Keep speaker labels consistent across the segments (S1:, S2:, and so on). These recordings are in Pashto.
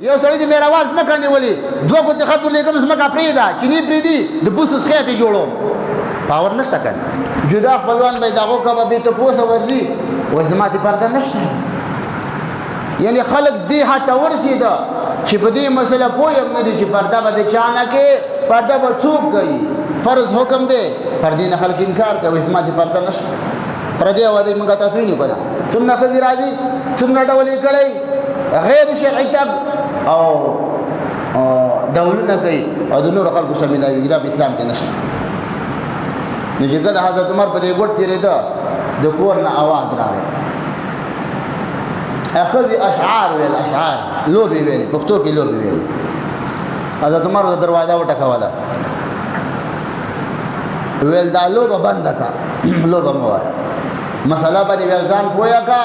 S1: یو سړی د میراوال ځمکه نیولې دوه ګوتې خط ورلېږم ځمکه پرېږده چیني پرېږدي د بوسو سخیات یې جوړوم پاور نشته که نه جدا خپلوان به یې د هغو کبه بې تپوسه ورځي وایي زما دې پرده نشته یعنی خلک دې حد ته ورسېده چې په دې مسله پوه یم نه دي چې پرده به د چا نه کې پرده به څوک کوي فرض حکم دی پردې نه خلک انکار کوي زما دې پرده نشته پردې وعدې موږ تاسو وینو که نه څومره ښځې راځي څومره ډول یې کړی غیر شرعي تګ او ډولونه کوي او د نورو خلکو سره ملاوي دا په اسلام کې نشته نو چې کله حضرت عمر په دې ګوټ تېرېده د کور نه اواز راغی ښځې اشعار ویل اشعار لوبې ویلې پښتو کې لوبې ویلې حضرت عمر د دروازه وټکوله ویل دا لوبه بنده کا لوبه مه وایه مسله باندې ویل ځان پوهه کا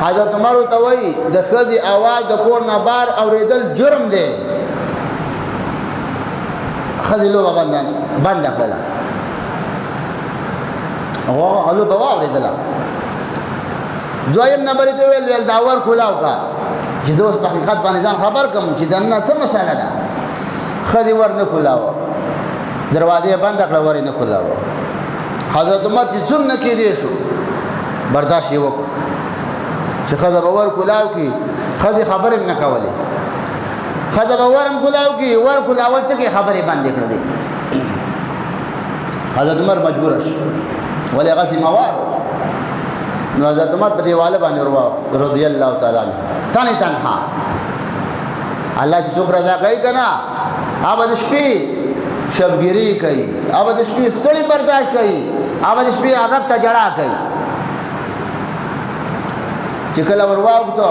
S1: حضرت عمر ورته وایي د ښځې اواز د کور نه بار اورېدل جرم دی ښځې لوبه بنده کړله لوبه واورېدله دویم نمبر ته ویل دا ور کولاو کا چې زه اوس په حقیقت باندې ځان خبر کړم چې دننه څه مسله ده ښځې ور نه کولاوه دروازه یې بنده کړه ور یې نه کولاوه حضرت عمر چې څومره کېدی شو برداشت یې وکړو چې ښځه به ور کولاو کړي ښځې خبرې هم نه کولې ښځه به ور هم کولاو کړي ور کولاول څه کې خبرې بندې کړلې حضرت عمر مجبوره شو ولې هغسې موار نو حضرت عمر په دیواله باندې ورواوښت رضی الله تعالی عنه تنها الله چې څوک رضا کوي که نه هغه د شپې شبګیري کوي هغه د شپې ستړي برداشت کوي هغه د شپې رب ته جړا کوي چې کله ورواوښته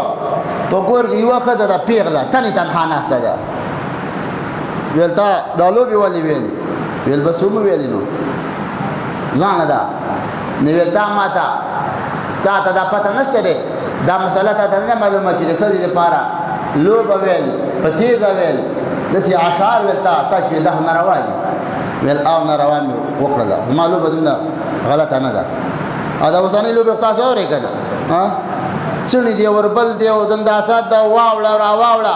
S1: په کور کې یوه ښځه ده پیغله تنها ناسته ده ویل تا دا لوبې ولې ویلې ویل بس هم ویلې نو ځانه ده نو ویل تا ما ته تا ته دا پته نشته دی دا مسله تا ته نه معلومه چې د ښځې دپاره لوبه ویل په تیزه ویل داسې اشعار ویل تا چې دا ناروا دي ویل او ناروا مې وکړله زما لوبه دومره غلطه نه ده او دا اوسنۍ لوبې تاسو اورئ که نه څڼې دی وربل دی او دنداسات ده واوړه راواوړه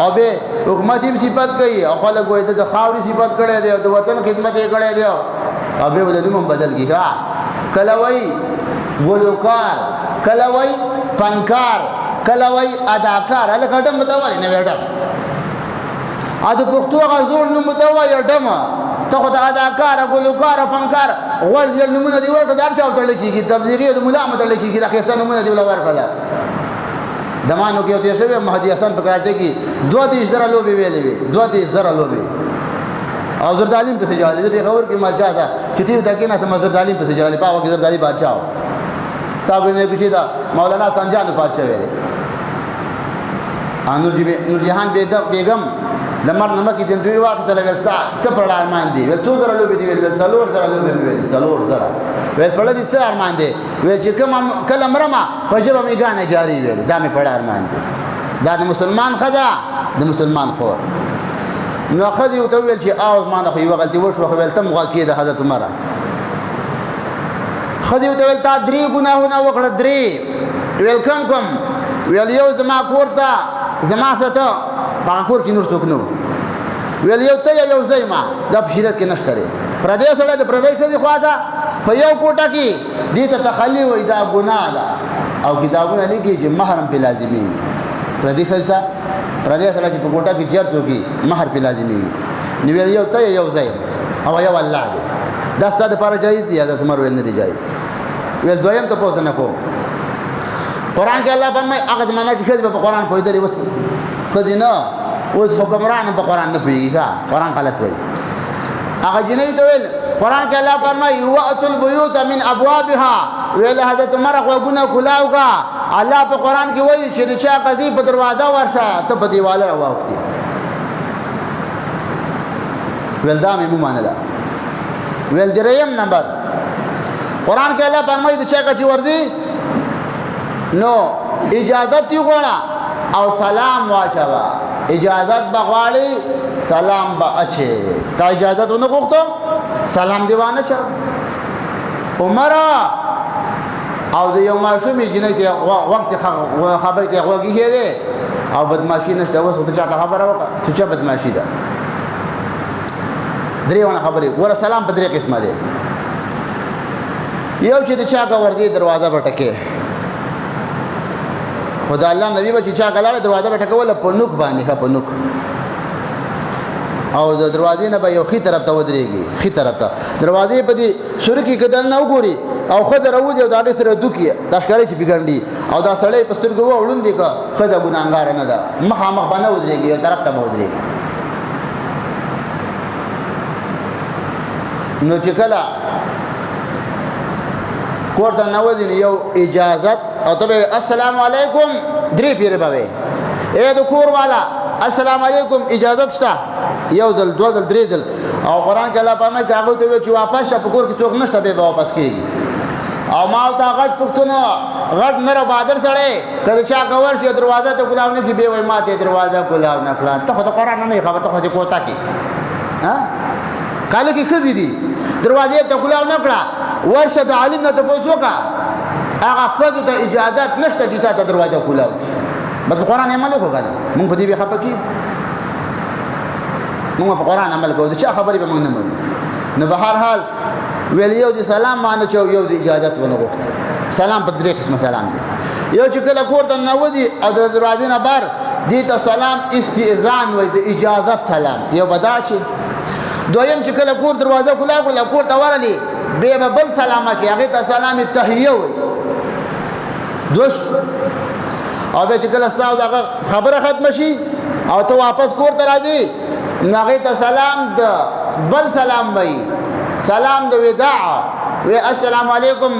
S1: او بیا حکومت هم صفت کوي او خلک وایي د خاورې صفت کړی دی او د وطن خدمت یې کړی دی او بیا ولې نوم هم بدل کړي کله وایي ګلوکار کله وایي فنکار کله وایي اداکار هلکه ډم ته وایي نوی ډم د پښتو هغه زوړ نوم ته وایي ډمه ته خو د اداکار ګلوکار فنکار غوړ ځل نومونه دې ورکړه د هر چا وتړلی کېږي تبلیغي د ملا هم وتړلی کېږي دا ښایسته نومونه دې ورله ورکړله دمانو کې یو تېر شوی مهدي حسن په کراچۍ کې 32 زره لوبې ویلې وې 32 زره لوبې او زردالیم پسې جوړېدې د پېښور کې مالچا ده چې ټیو ته کېناسته زردالیم پسې جوړېدې په هغه کې زردالي بادشاه و تا به نه کوچې دا مولانا سنجان پات شوی دی نورجهان بیگم د مرګ نه مخکې د انټرویو واخیستله ویل ستا څه پړه ارمان دی ویل څو زره لوبې دي ویل 4 زره لوبې مې ویلې 4 زره ویل پړه دي څه ارمان دی ویل چې کله مرمه په ژبه مې ګانې جاري ویلې دا مې پړه ارمان دی دا د مسلمان ښځه د مسلمان خور نو ښځې ورته وویل چې او ما نه خو یوه غلطي وشوه خو ویل ته هم غوږ کېده حضرت عمره ښځې ورته ویل تا 3 ګناهونه وکړه 3 ویل کوم ویل یو زما کور ته زما سره ته په هغه کور کې نور څوک نه و ویل یو ته یو ځای ما دا په شریعت کې نشته دی پردی سړی د پردی ښځې خوا ته په یو کوټه کې دې ته تخلي وایي دا ګناه ده او کتابونه لیکي چې محرم پې لازمېږي پردی ښځه پردی سړی چې په کوټه کې چېرته وکړي مهر پې لازمېږي نو ویل یو ته یو ځای او یو الله دی دا ستا دپاره جایز دی حضرت عمر ویل نه دی جایز ویل دویم تپوس نه کوم قرآن کې الله فرمایي هغه زمانه کې ښځې به په قرآن پوهېدلې اوس ښځې نه اوس حکمران هم په قرآن نه پوهېږي ښه قرآن غلط وایي هغه جنۍ ته ویل قرآن کې الله فرمایي واتوا البیوت من ابوابها ویل حضرت عمر غوږونه کلاو کا الله په قرآن کې وایي چې د چا قضیې په دروازه ورشه ته په دیواله راواوښتې ویل دا مې ومنله ویل دریم نمبر قرآن کې الله فرمایي د چا قضیې ورځي نو اجازت یې غواړه او سلام واچوه اجازت به غواړي سلام به اچې تا اجازت ونه غوښتو سلام دې وانه شه عمره او د یو ماشومې جنۍ ته وخت خبرې ته غوږ ایښی دی او بدمعشي نشته اوس ته چاته خبره وکړه سوچا بدمعشي ده درې ونه خبرې ګوره سلام په درې قسمه دی یو چې د چا کا ورځي دروازه بټکه خدا الله نبی به چې چا کلاله دروازه بټکه ولا په نوک باندې ښه په نوک او د دروازې نه به یو خي طرف ته ودرېږي خي طرف ته دروازې په دې سور کې کدل نه وګوري او خدای راوځي او دا غي سره دوکي دا ښکاري چې بګنډي او دا سړی په سترګو وړون دي که خدای ګناګار نه ده مخامخ باندې ودرېږي یو طرف ته ودرېږي نو چې کله کوړه نوځي یو اجازت او ته السلام علیکم درې پیره به اے د کور والا السلام علیکم اجازت شته یو ځل دوه ځل درې ځل او قران کې الله پامه کاغه ته چې واپس په کور کې څوک نشته به واپس کیږي او ما او تا غټ پښتون غټ نر بادر سره کله چا کور شي دروازه ته ګلاونه کې به وای ماته دروازه ګلاو نه کړه ته خو د قران نه خبر ته خو کوتا کی ها کله کې خزي دي دروازه ته ګلاو نه کړه ورشه د عالم نه ته پوسوکا هغه خزو ته اجازه نشته چې ته دروازه ګلاو بس قران عمل وکړه مونږ په دې به خپکی مونږ په قران عمل کوو چې خبرې به مونږ نه منو نو به هر حال ویل یو دي سلام معنی چې یو دي اجازه ونه غوښته سلام په درې قسمه سلام دي یو چې کله کور ته نودي او د دروازې نه بار دي ته سلام استئذان وای د اجازه سلام یو بدا چې دویم چې کله کور دروازه کلا کړل کور ته ورالي به بل سلامه کې هغه ته سلام تحیه وای دوش او به چې کله ساو دغه خبره ختم شي او ته واپس کور ته راځي نغه ته سلام د بل سلام وای سلام د وداع و السلام علیکم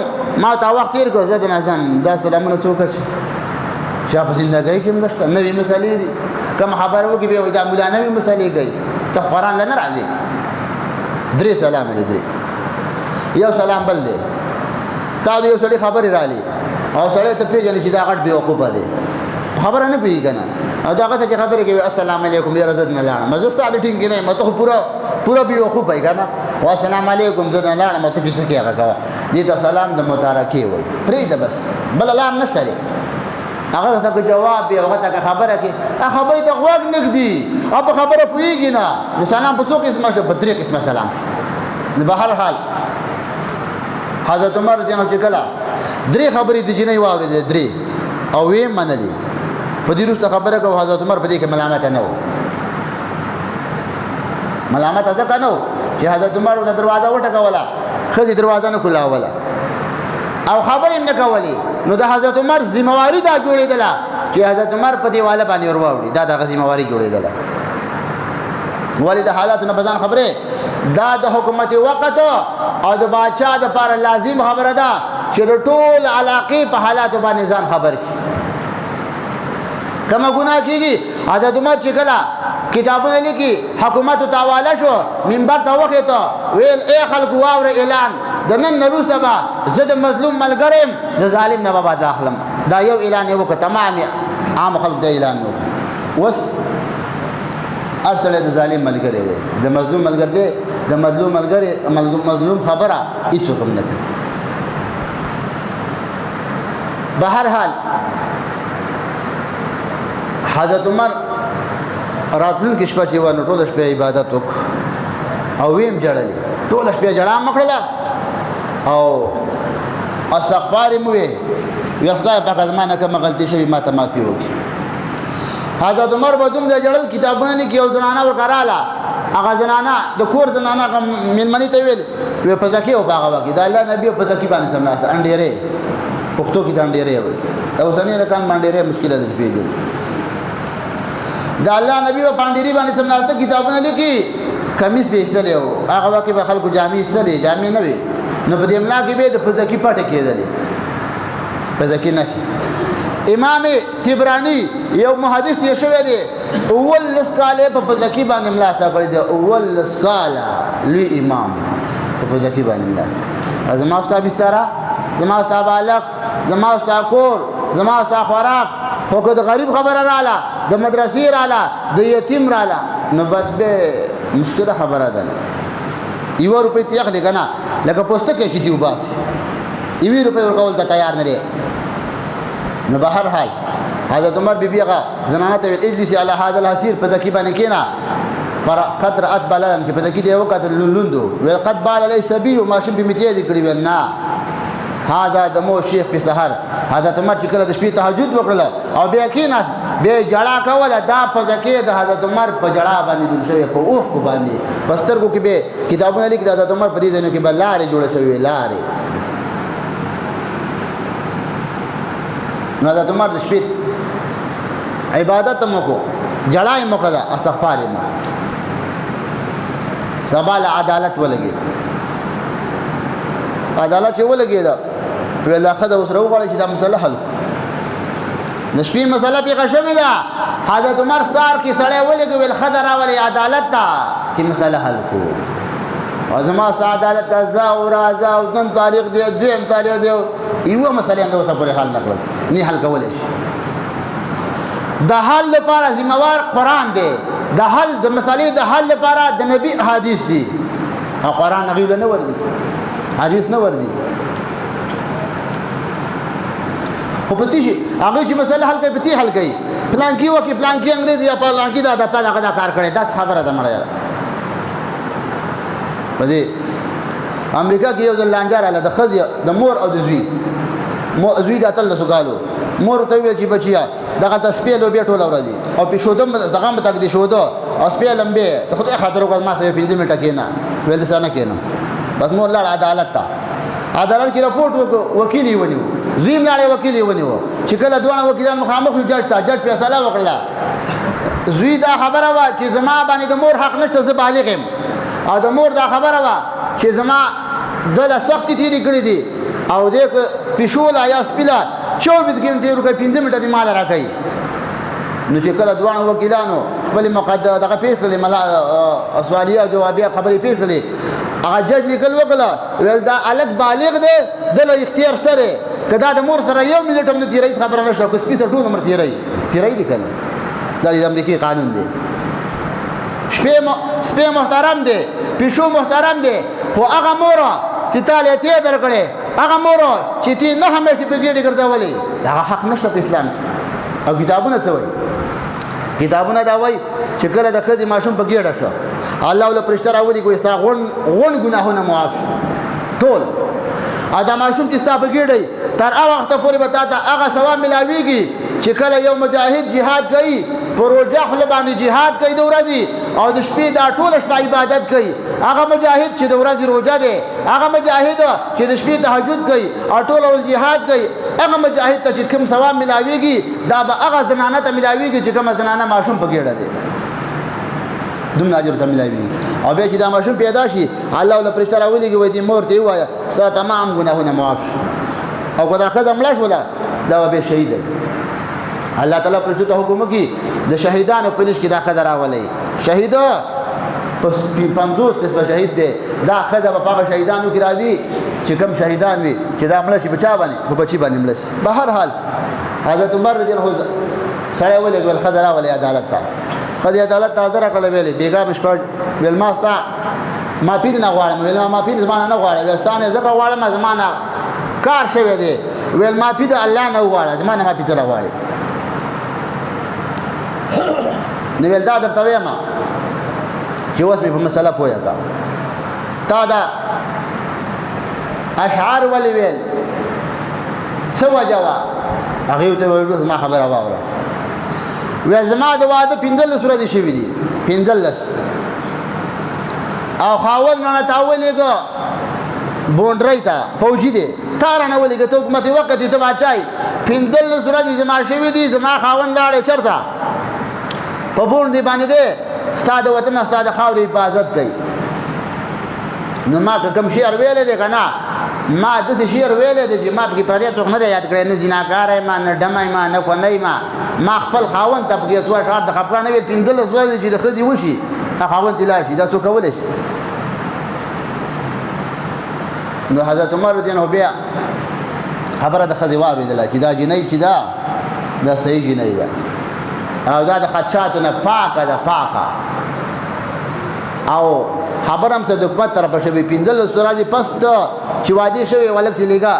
S1: ما تا وخت تیر کو زده نظم دا سلامونه څوک چې په زندګۍ کې مشته نوې مسالې دي کوم خبر وو کې به دا مولا نوې مسالې کوي ته قرآن نه راځي درې سلام لري یو سلام بل دی تاسو یو سړي خبرې رالي او سړی ته پیژنې چې دا غټ بیوقوفه دی خبره نه پیږي کنه او دا غته چې خبرې کوي السلام علیکم یا رضد نه لاړه مزه ستاسو ټینګ نه مته پورا بیوقوف پای کنه والسلام علیکم زه نه لاړه مته چې څه هغه دې ته سلام د متارکه وای پرې ده بس بل لار نشته لري هغه ته جواب به هغه ته خبره کوي خبرې ته غوږ نګدي او په خبره پويږي نه نو سلام په څو قسمه شو په درې قسمه سلام نو به هر حال حضرت عمر جنو چې کله درې خبرې د جنې واورې درې او وې منلې په دې وروسته خبره کوي حضرت عمر په دې کې ملامت نه و ملامت ځکه نه و چې حضرت عمر د دروازه وټکوله خدي دروازه نه کولاوله او خبرې نه کولې نو د حضرت عمر ذمہواری دا جوړېدله چې حضرت عمر په دیواله باندې ورواوړي دا د ذمہواری جوړېدله ولې د حالات نه بدن خبره دا د حکومت وخت او د بادشاہ د پر لازم خبره ده چې ټول علاقې په حالات باندې ځان خبر کی کما ګناه کیږي حضرت عمر چې کله کتابونه لیکي حکومت تاواله شو منبر ته وخته ویل اے خلق واور اعلان د نن نروسته با زد مظلوم ملګرم د ظالم نه به داخلم دا یو اعلان یو که تمام عام خلق د اعلان نو وس ارسل د ظالم ملګری دی د مظلوم ملګری دی د مظلوم ملګری مظلوم خبره هیڅ کوم نه کوي به هر حال حضرت عمر راتلون کې شپه چې ونه ټول شپه عبادت وک او ویم جړلې ټول شپه جړا مکړه او استغفار مو وی خدای په زمانه کې غلطي شوی ما ته معافي وکي حضرت عمر بدون د جړل کتابونه کې یو زنانه ورکراله هغه زنانه د کور زنانه منمنې ته ویل و په ځکه او باغ وکي دا الله نبی په ځکه باندې سمناسه انډيره پښتو کې انډيره وي او ځنې رکان باندې مشکله ده پیږي دا الله نبی په باندې باندې سمناسه کتابونه لیکي کمیس به ایستلی او هغه وکي به خلکو جامې ایستلې جامې نه وي نو په دې املا کې به د په ځکه پټه کېدلې په ځکه نه امام تبرانی یو محدث یې شوی دی اول لسکاله په ځکه باندې املا کړی دی اول لسکاله لوی امام په ځکه باندې املا زما استاد بستر زما استاد بالغ زما استاد کور زما استاد خوراک خو که د غریب خبره رااله د مدرسې رااله د یتیم رااله نو بس به مشکله خبره ده یو روپۍ ته اخلي کنه لکه پوسټکه کې دی وباسي یو روپۍ ورکول ته تیار نه دی نو به هر حال حضرت عمر بیبي هغه زنانه ته ویل اجلسي على هذا الحصير په ځکه باندې کېنا فقد رأت بللا چې په ځکه دی وکړه لوندو ویل قد بال ليس بي وما شم بمتي دي کړی ویل نه هذا دمو شیخ په سحر حضرت عمر چې کله د شپې تهجد وکړه او بیا کېنا به جړه کوله دا په ځکه د حضرت عمر په جړه باندې دل شوی په اوخ کو باندې پسترګو کې به کتابونه لیکي د حضرت عمر په دې ځای کې به لارې جوړه شوی لارې نو حضرت عمر د شپې عبادت مکو جړای مکړه استغفار یې سبال عدالت ولګي عدالت چې ولګي دا ویل اخذ وسره وغواړي چې دا مسله حل د شپې مسله پیښه شوې ده حضرت عمر سار کې سړی ولګي ویل خضر راولي عدالت ته چې مسله حل کو او زما عدالت ازا او رازا او نن تاریخ دی دویم تاریخ دی یو مسله هم اوسه پورې حل نکړل نه حل کولای شي د حل لپاره ذمہوار قرآن دی د حل د مسالې د حل لپاره د نبی حدیث دی او قرآن غیله نه وردی حدیث نه وردی خو پتی شي هغه چې مسله حل کوي پتی حل کوي پلان کې وکي پلان کې انګريزي یا پلان کې دا کار کړي دا خبره ده مړه پدې امریکا کې یو د لانجار اله د خځه د مور او د زوی د اتل سوګالو مور ته ویل چې بچیا دغه تسپیلو به ټوله ورځي او په شودم دغه متک دي شودو او سپیلم به د خدای خاطر وکړ ما ته 15 منټه کېنا ویل څه نه کېنا بس مور لاړ عدالت ته عدالت کې رپورټ وکیل یې ونیو زیم لاړ وکیل یې ونیو چې کله دوه وکیلان مخامخ شو جج ته جج فیصله وکړه زوی دا خبره وا چې زما باندې د مور حق نشته زه بالغ یم او د مور دا خبره وا چې زما دله سختي تیری کړې دي او دې پښولا یا سپیلا 24 غنټې ورکه 15 منټه دی مال راکړي نو چې کله دوه وکیلانو خپل مقدمه دغه پیښ کړل ملا سوالیه جوابیه خبرې پیښ کړلې هغه جج لیکل وکړه ویل دا الګ بالغ دی د اختیار سره کدا د مور سره یو منټ هم نه تیرې خبره نشو کو سپیسر ټول عمر تیرې دي کنه دا د امریکای قانون دی شپې محترم دی پښو محترم دی خو هغه مور چې تعالی ته درکړي هغه مور چې تی نه همیشه په ګډه ګرځولې دا حق نشته په اسلام او کتابونه څه وایي کتابونه دا وایي چې کله د خدای ماشوم په ګډه شو الله ول پرشتہ راولي کوي ستا غون ګناهونه معاف ټول ادا ماشوم چې ستا په ګډه تر هغه وخت پورې به تا ته هغه ثواب ملاويږي چې کله یو مجاهد jihad کوي پروژه خپل باندې jihad کوي د ورځې او د شپې دا ټول شپه عبادت کوي هغه مجاهد چې د ورځې روزه دی هغه مجاهد چې د شپې تهجد کوي او ټول ورځ jihad کوي هغه مجاهد ته چې کوم ثواب ملاويږي دا به هغه زنانه ته ملاويږي چې کوم زنانه ماشوم په ګډه دی دومره اجر ته ملاويږي او بیا چې دا ماشوم پیدا شي الله ول پرشتہ راولي کوي دې مور ته وایا ستا تمام ګناهونه معاف او کدا خدای ملاش ولا دا به شهید دی الله تعالی پرشتو ته حکم کوي د شهیدانو په لښ کې دا خدای راولي شهید پس 50 قسمه شهید دی دا خدای په هغه شهیدانو کې راځي چې کوم شهیدان وي چې دا ملشي بچا باندې په بچي باندې ملشي به هر حال حضرت عمر رضی الله عنه سره ولې ول خدای راولي عدالت ته خدای عدالت ته حاضر کړل ویلې بیګا مشپړ ویل ما ستا ما پید نه غواړم ویل ما پید زمانه نه غواړم وستانه زکه غواړم زمانه کار شوی دی ویل ما پید الله نه غواړم زمانه ما پید نه غواړم نو ویل دا درته وایم چې اوس مې په مسله پوهه کا تا دا اشعار ولې ویل څه وجه وا هغه ته ویل ما خبره واوره وی زما د واده 15 سورې شوې دي 15 او خاول نه تاولېګو بونډرای ته پوجي دي تار نه ولېګو ته حکومت وخت ته واچای 15 سورې زما شوې دي زما خاون لاړې چرته په بونډې باندې دي ستاد وطن ستاد خاورې حفاظت کوي نو ما کوم شعر ویلې دي کنه ما د شعر ویلې دي چې ما په پردې څوک نه یاد کړی نه زیناکار ما نه ډمای ما نه کونای ما خپل خاون ته په یوه شعر د خپګان وی 15 ورځې چې د خدي وشي خاون تلای شي دا څوک کولای شي نو حضرت عمر رضی الله بیا خبره د خدي واوریدله چې دا جنۍ چې دا صحیح جنۍ ده او دا د خدشاتو نه پاکه ده پاکه او خبر هم څه د حکومت طرفه شوی 15 ورځې پس ته چې وادي شوی ولکت لګا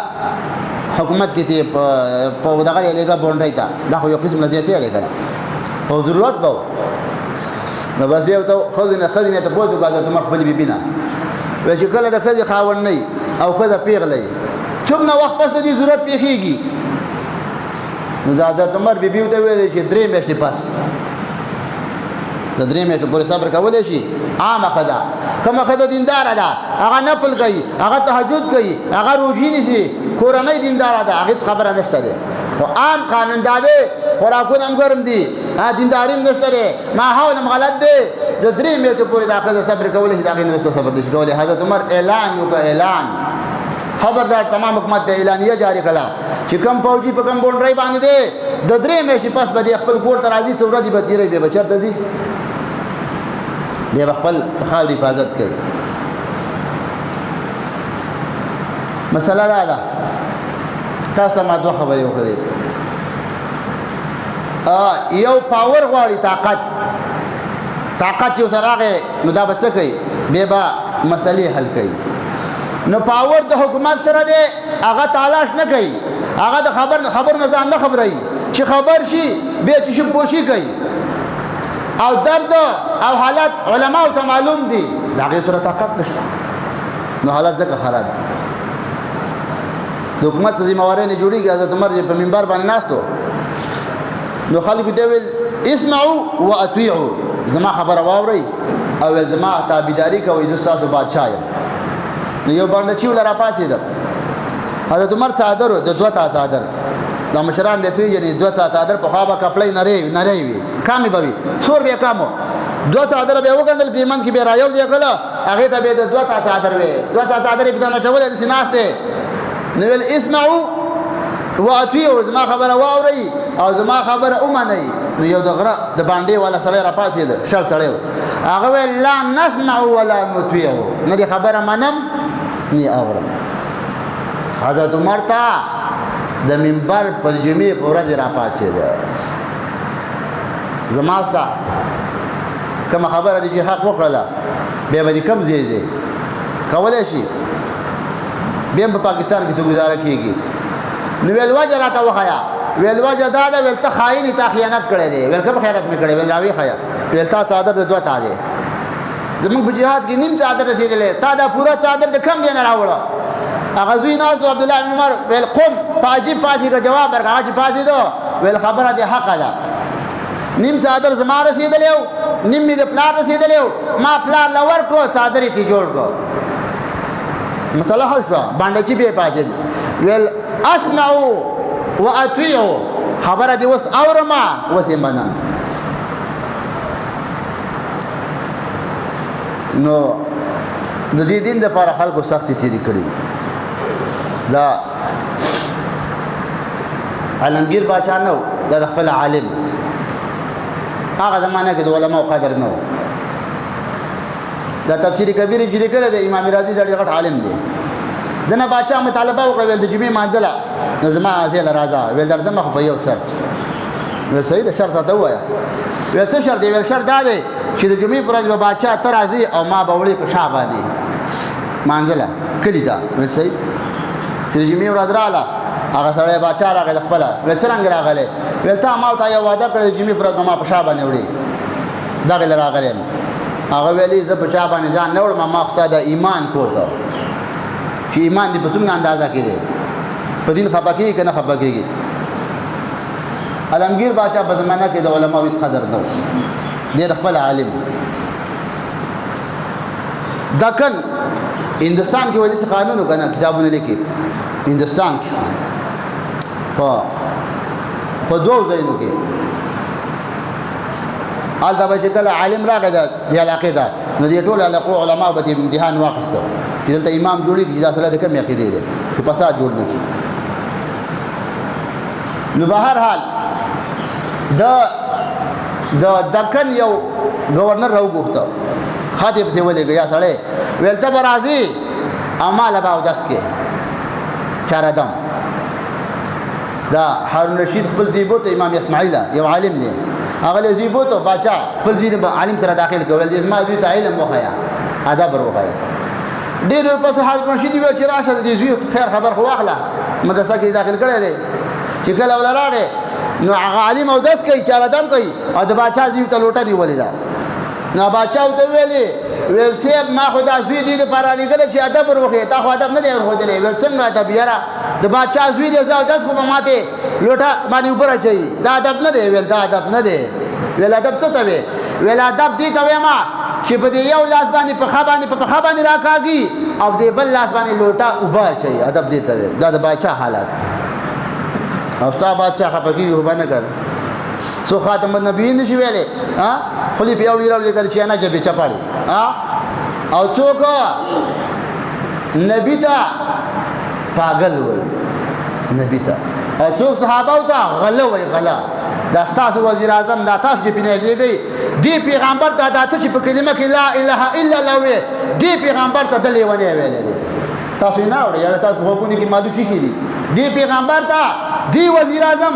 S1: حکومت کې ته په دغه لګه بونډای تا دا خو یو قسم لزیاتې لري کنه او ضرورت به نو بس بیا ته خزینه ته پوهه غواړي ته مخبل بيبينا و چې کله د خزي خاون نه او خزه پیغلې څومره وخت پس د دې ضرورت پیخيږي نو دا د عمر بيبي ته ویل چې 3 میاشتې پس د 3 میاشتې پورې صبر کولای شي عامه خدا کومه خدا دیندار ده هغه نفل کوي هغه تهجد کوي هغه روزي نیسي کورنۍ دیندار ده هغه خبره نشته ده خو عام قانون ده خوراکونه هم ګرم دي دینداري نشته ده ماحول هم غلط ده د 3 میاشتې پورې دا خدا صبر کولای شي دا غي نه صبر نشي کولای حضرت عمر اعلان خبردار تمام حکومت د اعلانیه جاری کړه چې کم فوجي په کم بونډري باندې ده د 3 میاشتې پس به خپل کور ته راځي څو ورځې به تیرې به بچرته دي بیا خپل خاوري حفاظت کوي مسله دا ده تاسو ته ما دوه خبرې وکړې یو پاور غواړي طاقت یو سره نو دا بچ کوي به با مسلې حل کوي نو پاور د حکومت سره دی هغه تلاش نه کوي هغه د خبر نه ځان نه خبري چې خبر شي به چې پوښي کوي او درد او حالت علماء ته معلوم دي دا غي سره طاقت نشته نو حالت ځکه خراب دي د حکومت ذمہواری نه جوړیږي حضرت عمر په منبر باندې ناستو نو خلکو ته ویل اسمعوا واطيعوا زما خبره واوري او زما تابعداري کوي د تاسو بادشاہ نو یو باندې چې ولر پاسې ده حضرت عمر صادر د دوه تا صادر د مشران د پیژنې دوه تا صادر په خوا به کپړې نری وي کامي بوي سور به کامو دوه صادر به وګڼل پیمن کې به رايو دی کړه هغه ته به د دوه تا صادر وي دوه تا صادر په نه چول د سیناسته نو ول اسمعوا واطيعوا زما خبره واوري او زما خبره اومنئ نو یو دغه د باندې ولا سره را پاتې ده شر سره هغه ول لا نسمع ولا نطيع نو دي خبره منم ني اورم حضرت عمر تا د منبر پر جمعې په ورځ را پاتې ده زماستا کوم خبره دي حق وکړه به به کم زیږي کولای شي بیم په پاکستان کې څه گزاره کیږي نو ویل وجه راته وخایا ویل وجه دا ده ویل ته خاين ته خیانت کړې دي ویل کوم خیانت مې کړې ویل راوي خیا ویل تا صادر د دوه تاجه زموږ په جهاد کې نیم صادر رسیدلې تا دا پورا صادر د کم دی نه راوړه هغه زوی ناز عبد الله بن عمر ویل قم پاجي کا جواب ورکړه چې پاسې دو ویل خبره دي حق ده نیم صادر زما رسیدلې نیم می د پلان رسیدلې ما پلان لور کو صادر تی جوړ کو مسله حل شو باندې چې به پاجي ویل اسمعوا واطيعوا خبره دي وس اورما وسمنا نو د دې دین د لپاره خلکو سختي تیری کړی دا علمگیر بادشاہ نو دا خپل عالم هغه زمانہ کې د علماء قدر نو دا تفسیر کبیر چې لیکل دی امام رازی ډېر غټ عالم دی دنه بادشاہ مطالبه وکړه د جمعې مانځله نظم ازل راځه ویل درځم خو په یو شرط ویل صحیح د شرط ته وایا ویل څه شرط دی ویل شرط دا دی چې د جمعې پر ورځ به بادشاہ ته راځي او ما به وړي په شا باندې مانځله کلی دا ویل صحیح چې د جمعې ورځ رااله هغه سړی بادشاہ راغی خپل ویل څنګه راغلی ویل تا ما ته یو وعده کړی جمعې پر ورځ ما په شا باندې وړي دا غل راغلی هغه ویلي زه په شا باندې ځان نه وړم ما خدای د ایمان کوته چې ایمان دې په څنګه اندازه کې دی په دین خپکیږي کنه خپکیږي علمگیر بادشاہ په زمانہ کې د علماء هیڅ قدر نه دی خپل عالم دکن هندستان کې ولې قانون وکنه کتابونه لیکي هندستان کې په دوه ځایونو کې آلته به چې کله عالم راغی د علاقې ده نو دې ټول علاقو علما به امتحان واخیسته چې دلته امام جوړي چې دا سره د کوم عقیده ده چې فساد جوړ نه کړي نو بهر حال د دکن یو گورنر راوغوښته خاطب څه ولېږه یا سړی ویل ته به راځي اعمال به اودس کې چاردم دا هارون رشید خپل دیبو ته امام اسماعیل یو عالم دی هغه له دیبو ته باچا خپل دی عالم سره داخل کول د اسماعیل دوی ته علم وخایا ادب وروخایا ډېر په هارون رشید وی چې راشه د دې خیر خبر خو واخله مدرسه کې داخل کړی دی چې کله ولا راغی نو هغه عالم او داس کوي چاره دم کوي او د باچا زیو ته لوټه نیولې ده نو باچا ته ویلې ویل سیب ما خدا زوی دې لپاره لګل چې ادب ورغه تا خو ادب نه دی ورغه ویل څنګه ادب یاره د باچا زوی دې زاو داس خو ماته لوټه باندې اوپر اچي دا ادب نه دی ویل دا ادب نه دی ویل ادب څه ته ویل ادب دې ته ما چې په دې یو لاس باندې په خا باندې راکاږي او دې بل لاس باندې لوټه اوبه اچي ادب دې ته دا د باچا حالات او ستا بادشاہ خپګي هو باندې کړ سو خاتم النبیین نشي ویلې ها خلی په اوري راوړي کړ چې انا جبه چپاړي ها او څوک نبی ته پاگل وای نبی ته او څوک صحابه ته غله وای غلا دا تاسو وزیر اعظم دا تاسو چې پینځيږي دی پیغمبر دا ته چې په کلمه کې لا اله الا الله وي دی پیغمبر ته دلې ونه ویلې تاسو نه اورئ یا تاسو حکومت کې مادو چی کیدی دی پیغمبر ته دی وزیر اعظم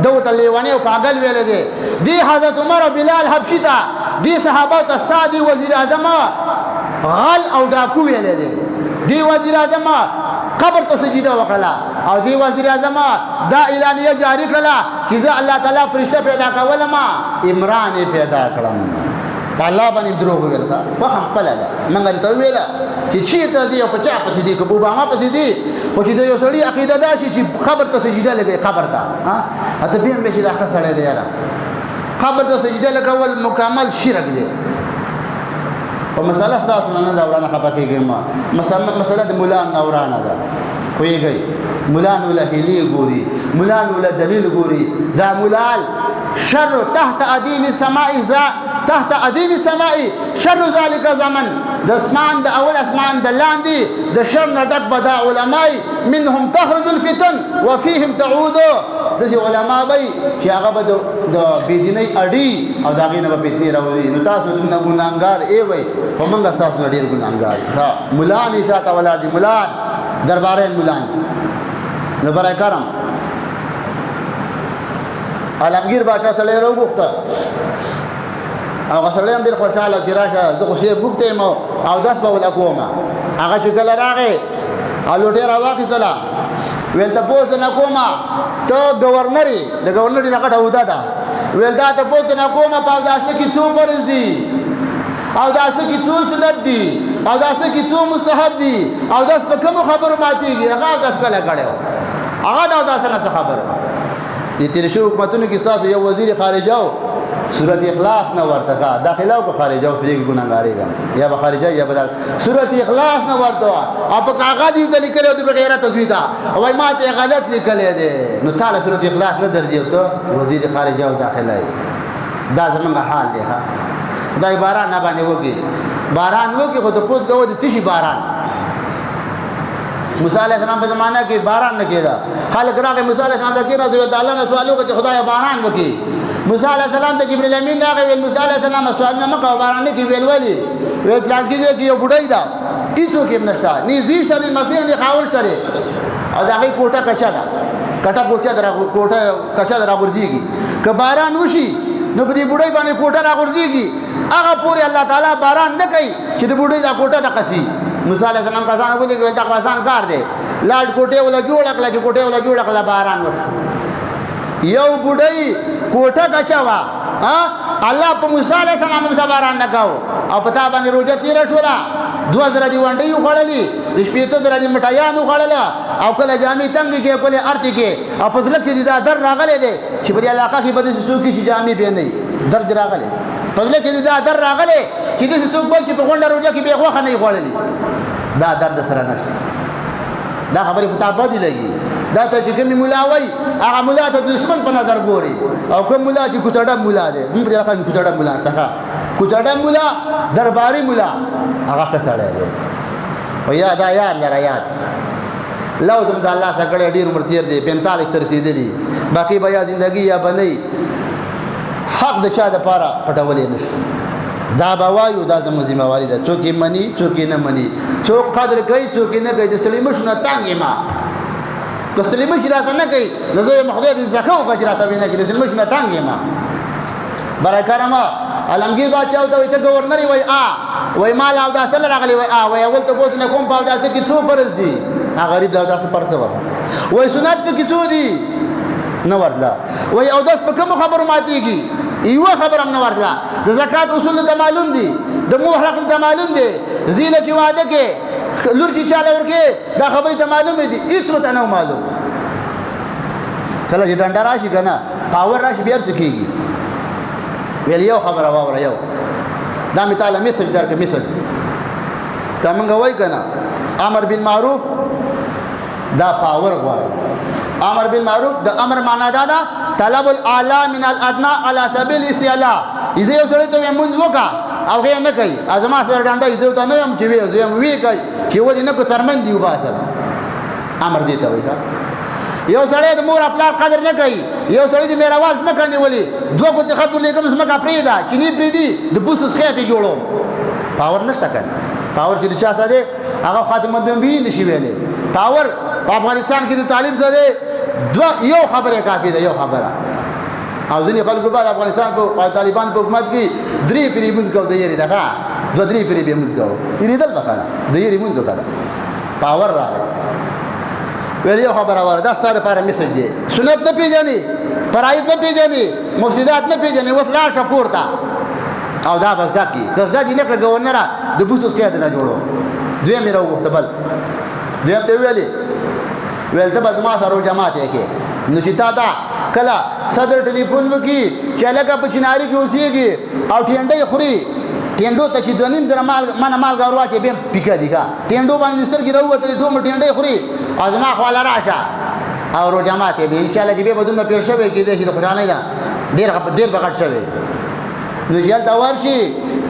S1: دوت لیوانی او پاگل ویلې دي دی حضرت عمر او بلال حبشي ته دی صحابه ته استاد وزیر اعظم غل او ډاکو ویلې دي دی وزیر اعظم قبر ته سجده وکړه او دی وزیر اعظم دا اعلانیه جاری کړه چې الله تعالی فرشته پیدا کولم عمران پیدا کړم الله باندې دروغ ویل ښه خو هم پله ده منګل ته ویل چې چیرته دی او په چا پسې دی که بوبا ما پسې دی خو چې د یو سړي عقیده دا شي چې قبر ته سجده لګوي قبر ته اته بیا مې چې دا ښه سړی دی یاره قبر ته سجده لګول مکمل شرک دی خو مسله ستاسو نه ده ورانه خفه کېږم مسله د ملان نه ورانه ده پوهېږئ ملان ولا هیلې ګوري ملان ولا دلیل ګوري دا ملال شر تحت ادیم السماء تحت ادیم السماء شر ذلك زمن د اسمان د اول اسمان د لاندې د شر نه ډک بدا علماء منهم تخرج الفتن وفيهم تعود د علماء به چې هغه به د بيدینۍ اډي او دا غینه به فتنې راوړي نو تاسو څنګه ګناګار ای وای په موږ تاسو ډیر ګناګار ها مولان شاته ولادي مولان دربارین مولان نو برای کرم عالمگیر باچا سړی راوغوښته او غسړی هم ډېر خوشحاله چې راشه زه خو صیب غوښتی یم او داس به وله کوم هغه چې کله راغی او لوټې راواخیستله ویل تپوس نه کوم ته ګورنر یې د ګورنر ډېره غټه عهده ده ویل دا تپوس نه کوم په اوداسه کې څو فرض دي اوداسه کې څو سنت دي اوداسه کې څو مستحب دي اوداس په کومو خبرو ماتېږي هغه اوداس کله کړی هغه د اوداسه نه څه خبره د تېر شوي حکومتونو کې ستاسو یو وزیر خارجه و سورت اخلاص نه ورته داخله او خارجه او پرې ګناګاریږم یا به خارجه یا به سورت اخلاص نه ورته او په کاغذ یې لیکلو د غیرت تزویدا وای ما ته غلط لیکلې ده نو تعالی سورت اخلاص نه درځي ته وزیر خارجه او داخله دا زمونږ حال دی ها خدای باران نه باندې وږي باران وږي خو ته پوت کوو د څه باران موسی علیہ السلام په زمانہ کې باران نه کېدا خلک راغی موسی علیہ السلام راکې راځي د الله نه سوال وکړي خدای باران وکړي موسی علیہ السلام ته جبرئیل امین راغی موسی علیہ السلام سوال نه مکو باران نه کې ویل ویلي وی پلان کې یو بډای دا هیڅوک هم نشته نه زیشته نه مسیح نه خاول سره او دا غي کوټه کچا دا کټه کوټه کچا درا ورځيږي که باران وشي نو په دې بډای باندې کوټه را ورځيږي هغه پورې الله تعالی باران نه کوي چې د بډای دا کوټه د قصي موسی علیہ السلام کسان ولې دا کسان کار دی لاټ کوټه ولا جوړ کړل چې کوټه ولا جوړ کړل باران وشي یو بډای کوټه کچا وا الله په موسی علیہ السلام باندې باران نه کاو او پتا باندې روزه تیر شولا 2000 دی وانډي خړلې د شپېته در دی مټایانو خړلا او کله جامې تنګ کې کله ارتي کې او په ځل کې دا در راغلې دي چې په علاقه کې بده څوک چې جامې پېنې درد راغلې په ځل کې دا در راغلې چې د څوک بل چې په غونډه روزه کې به غوخه نه خړلې دا درد سره نشته دا خبره په تابع دي لګي دا ته چې کوم مولا وای هغه مولا ته دشمن په نظر ګوري او کوم مولا چې کوټړه مولا دی موږ په لکه کوټړه مولا ښه کوټړه مولا درباري مولا هغه کسړی دی او یاد لره یاد لو دم د الله څخه ډیر عمر تیر دی 45 تر رسیدلی باقی بیا ژوندۍ یا بنئ حق د چا د پاره پټولې نشي دا بوایو دا زموږ ذمہواری ده څوک یې مني څوک یې نه مني څوک قدر کوي څوک یې نه کوي د سړي مشونه تانګې ما که سړي مش راته نه کوي نو زه یې مخدای دې زخه او کجراته وینه کې د سړي مشونه تانګې ما برای کرما علمگیر باچاو ته ته گورنر وای وای مال او داسه راغلی وای وای اول ته بوت نه کوم په داسه کې څو پرز دي غریب دا داسه پرسه ور وای سنت په کې څو دي نه ورتله وای او داس په کوم خبرو ماتېږي یوه خبره هم نه ورتله د زکات اصول ته معلوم دي د مور حق ته معلوم دي زینه چې واده کې لور چې چاله ورکې دا خبرې ته معلوم دي هېڅ ورته نه معلوم کله چې ډنډه راشي که نه پاور راشي بیا څه کېږي ویل یو خبره واوره یو دا مې تاله میسج درکړه میسج که موږ وایي که نه امر بالمعروف دا پاور غواړي امر بالمعروف د امر معنا دا ده طلب الاعلى من الادنى على سبيل الاستعلاء اذا یو سړی ته مونځ وکړه او هغې نه کوي زما سره ډنډه زه ورته نه یم چې زه یم وی کوي چې ودې نه کړو څرمن دي وباسم امر دې ته وایي یو سړی د مور پلار قدر نه کوي یو سړی د میراوال ځمکه نیولې دوه ګوتې خط ورلیږم ځمکه پرېږده چیني پرېږدي د بوسو څخه یې جوړوم پاور نشته که پاور چې د چا څه دی هغه خاتم النبیین نشي ویلی پاور په افغانستان کې د تعلیم څه دی یو خبره کافي ده یو خبره او ځینې خلکو به د افغانستان په طالبان په حکومت کې درې پیرې مونځ کوو د یېرې ده ښه دوه درې پیرې به یې مونځ کوو یېرېدل به که نه د یېرې مونځ وکړه پاور راغی ویل یو خبره وره دا ستا دپاره میسج دی سنت نه پېژنې فرایض نه پېژنې مفسدات نه پېژنې اوس لاړ شه کور ته او دا به زده کړي که زده دې نه کړه ګورنره د بوسو څخه دې نه جوړو دویم یې راوغوښته بل دویم ته ویلې ویل ته به زما سره روژه ماتې کې نو چې تا دا کله صدر ټلیفون وکړي چې هلکه په چناري کې اوسېږي او ټینډۍ خوري ټینډو ته چې دوه نیم زره منه مالګه ور واچوي بیا هم پیکه دي ښه ټینډو باندې سترګې راووتلې ټومه ټینډۍ خوري او زما خواله راشه او روژه ماتې به انشاءالله چې بیا به دومره پېښ شوی کېدای شي د خوشحالۍ نه ډېر به غټ شوی نو چې هلته ورشي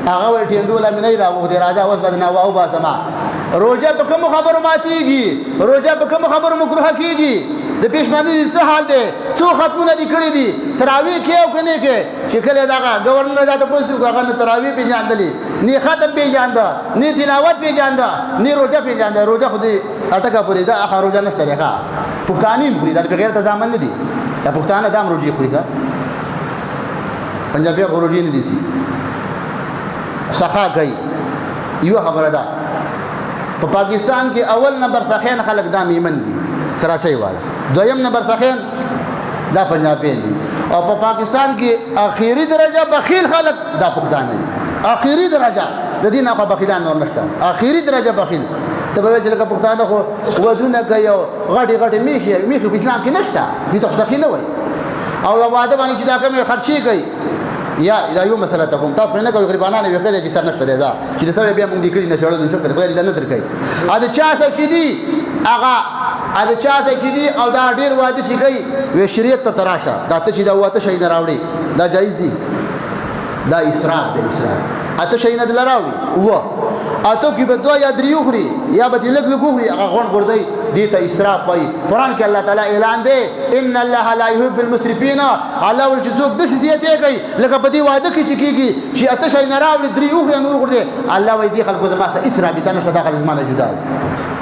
S1: هغه وایي ټینډو له مې نه راوغوښتې راځه اوس به د ناوه وباسمه روژه په کومو خبرو ماتېږي روژه په کومو خبرو مکروهه کېږي د پېشماني څه حال دی څو ختمونه دې کړي دي تراویح کې او که نه کې چې کله دغه ګورنر دا تپوس وکړو هغه نه تراویح پېژندلې نه ختم پېژانده نه تلاوت پېژانده نه روژه پېژانده روژه خو دې اټکه پورې ده هغه روژه نشته دی ښه پښتانه هم خوري دا بغیر تضامن نه دي دا پښتانه دا هم روژې خوري ښه پنجابیان خو روژې نه نیسي سخا کوي یوه خبره ده په پاکستان کې اول نمبر سخین خلک دا میمن دي کراچۍ والا دویم نمبر سخین دا پنجابیان دي او په پاکستان کې اخیری درجه بخیل خلک دا پښتانه دي اخیری درجه د دې نه خو بخیلان نور نشته اخیری درجه بخیل ته به وایي چې لکه پښتانه خو ودونه کوي او غټې غټې میخې په اسلام کې نشته دې ته خو سخي نه وایي او واده باندې چې دا کومې خرچې کوي یا دا یو مسله ته کوم تاسو نه کوي غریبانه وي خلک چې ستر نشته دی دا چې سوي بیا موږ دې کړی نه شړل شکر خو دې نه درکې ا د چا څه چې دی هغه ا د چا څه چې دی او دا ډیر واده شي کوي وی شریعت ته تراشه دا ته چې دا واته شي نه راوړي دا جایز دی دا اسراف دی اسراف اته شي نه دل راوړي و اته کې به دوه یا دریو خوري یا به لګ لګ خوري هغه غون ګرځي دې ته اسراف وایي قران کې الله تعالی اعلان دی ان الله لا يحب المسرفين الله ول چې څوک د سيته کوي لکه په دې واده کې چې کیږي چې اته شي نه راوړي دریو خوري نور ګرځي الله وایي دې خلکو زما ته اسراف دي ته نه صدقه زمانه جدا